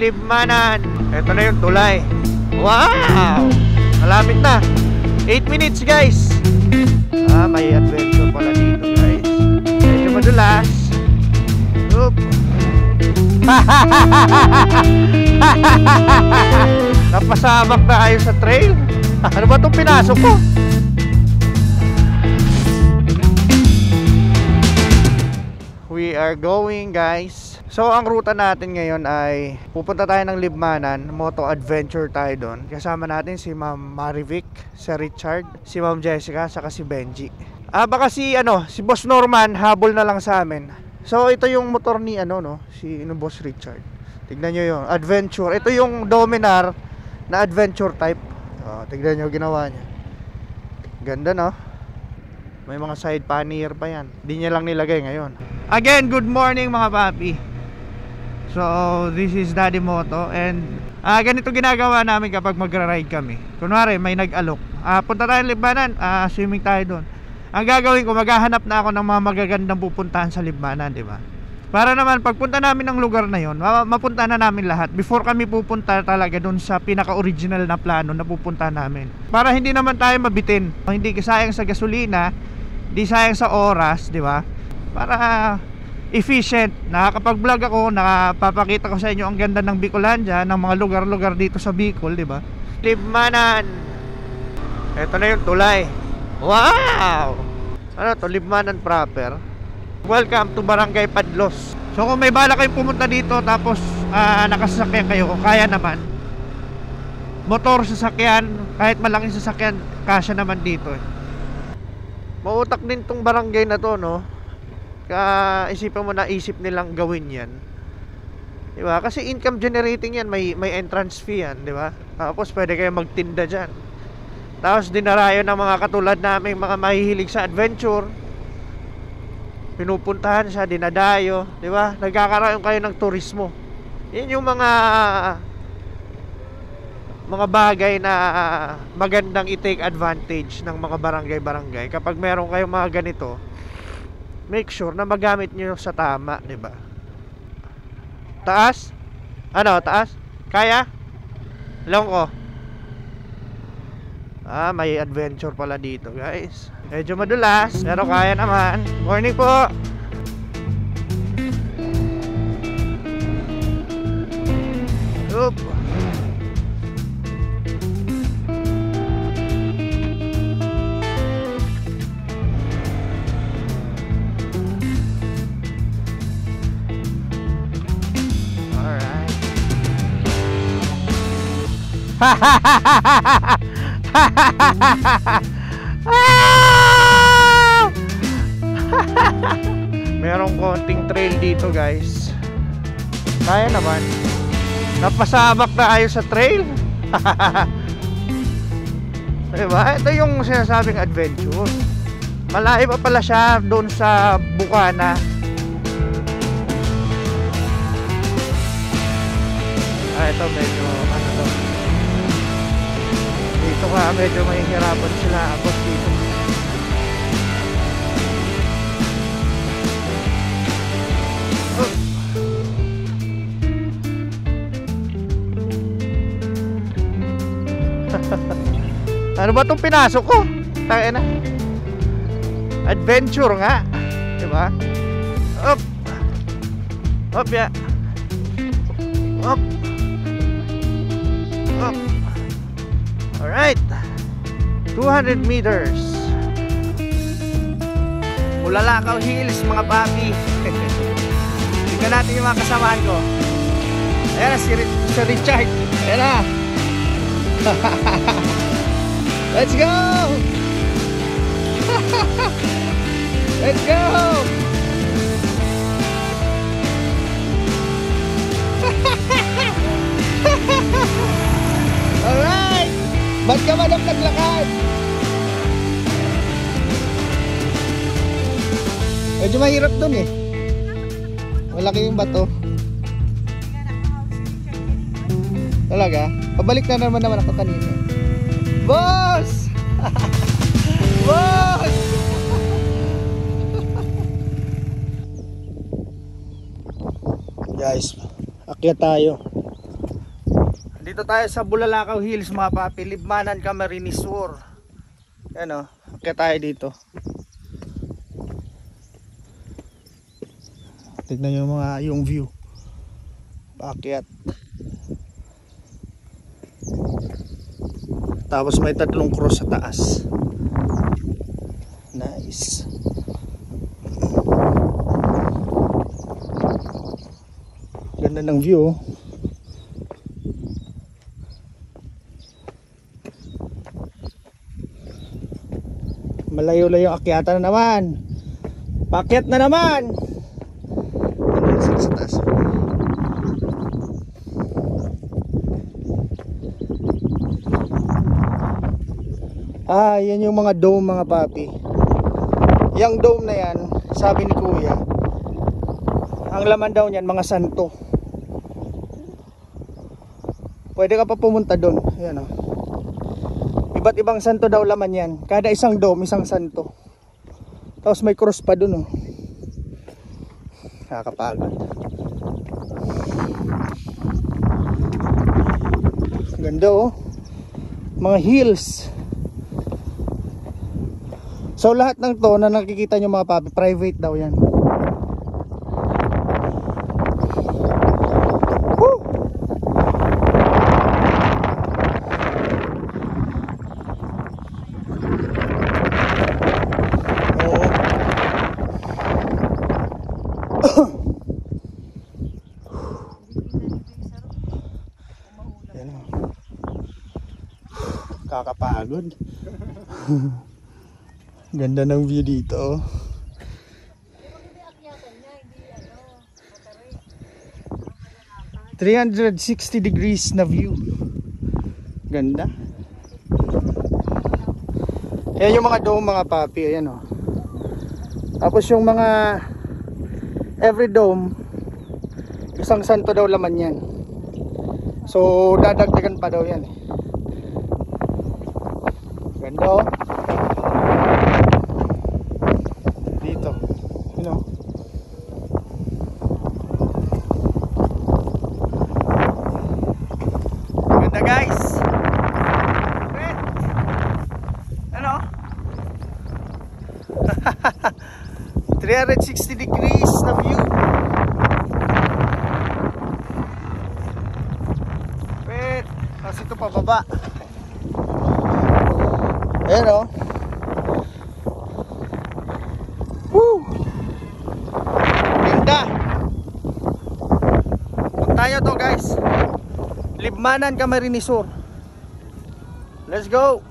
Libmanan. Ito na yung tulay. Wow! Malapit na. 8 minutes guys. May adventure pala dito guys. Medyo madulas. Oop. Napasabak na kayo sa trail. Ano ba itong pinasok ko? We are going guys. So ang ruta natin ngayon ay pupunta tayo ng Libmanan. Moto adventure tayo doon. Kasama natin si Ma'am Marivic, si Richard, si Ma'am Jessica, saka si Benji. Baka si Boss Norman habol na lang sa amin. So ito yung motor ni si Boss Richard. Tignan nyo yung adventure. Ito yung Dominar na adventure type. Tignan nyo ginawa niya. Ganda no? May mga side pannier pa yan. Di niya lang nilagay ngayon. Again, good morning mga papi. So this is Daddy Moto. And ganito ginagawa namin kapag magra-ride kami. Kunwari may nag-alok, punta tayo Libmanan, swimming tayo doon. Ang gagawin ko, maghahanap na ako ng mga magagandang pupuntahan sa Libmanan, di ba? Para naman pagpunta namin ng lugar na yon, mapunta na namin lahat before kami pupunta talaga doon sa pinaka-original na plano na pupunta namin. Para hindi naman tayo mabitin, hindi sayang sa gasolina, hindi sayang sa oras, di ba? Para efficient. Nakakapag-vlog ako, nakapapakita ko sa inyo ang ganda ng Bicolandia, ng mga lugar-lugar dito sa Bicol, di ba? Libmanan. Ito na yung tulay. Wow! Ano to? Libmanan proper. Welcome to Barangay Padlos. So kung may bala kayong pumunta dito tapos nakasasakyan kayo, kaya naman. Motor, sasakyan, kahit malaking sasakyan, kasya naman dito. Mautak din tong barangay na to, no? Isipan mo na isip nilang gawin yan, di ba? Kasi income generating yan, may entrance fee yan, di ba? Tapos pwede kayo magtinda dyan. Tapos dinarayo ng mga katulad naming mga mahihilig sa adventure, pinupuntahan siya, dinadayo, di ba? Nagkakaroon kayo ng turismo. Yan yung mga bagay na magandang i-take advantage ng mga barangay-barangay. Kapag meron kayong mga ganito, make sure na magamit nyo sa tama, di ba? Taas? Taas? Kaya? Long ko. May adventure pala dito, guys. Medyo madulas, pero kaya naman. Morning po. Oop. Merong konting trail dito guys. Kaya naman. Napasabak na kayo sa trail. Diba? Ito yung sinasabing adventure. Malayo pa pala siya doon sa Bukana. Ito medyo to. Dito ka medyo mahihirapan sila abot dito. Ano ba itong pinasok ko? Tayo na. Adventure nga, diba? Up. Up ya. Up. Up. Alright. 200 meters. Bulalakaw Hills mga papi. Tingnan natin yung mga kasamaan ko. Ayan na si Richard. Ayan na. Let's go! Let's go! Alright! Ba't ka man ang naglakad? Medyo mahirap dun eh. Malaki yung bato. Talaga? Pabalik na naman ako kanina. Boss! Boss! Guys, akyat tayo. Dito tayo sa Bulalakaw Hills mga papi, Libmanan, Camarines Sur. Yan o, kaya tayo dito. Tignan nyo yung view. Paakyat. Tapos may 3 cross sa taas. Nice. Ganda ng view. Malayo-layo akyatan na naman. Paakyat na naman. Sa taas. Yan yung mga dome mga papi. Yung dome na yan, sabi ni kuya, ang laman daw niyan mga santo. Pwede ka pa pumunta doon. Ayan o. Iba't ibang santo daw laman yan. Kada isang dome, isang santo. Tapos may cross pa doon o. Nakakapagod. Ganda o. Mga hills. So lahat ng to na nakikita nyo mga papi, private daw yan. Woo! Oo. Yan o. Kakapagod. Ganda ng view dito. 360 degrees na view. Ganda. Ayan yung mga dome mga papi. Ayan o. Tapos yung mga every dome, isang santo daw laman yan. So dadagdagan pa daw yan. Ganda o. Dito, you know. Ganda guys. Wait. Ano? 360 degrees na view. Wait. Tapos ito pa baba. Ayan o. Tayo to guys, Libmanan, Camarines Sur. Let's go.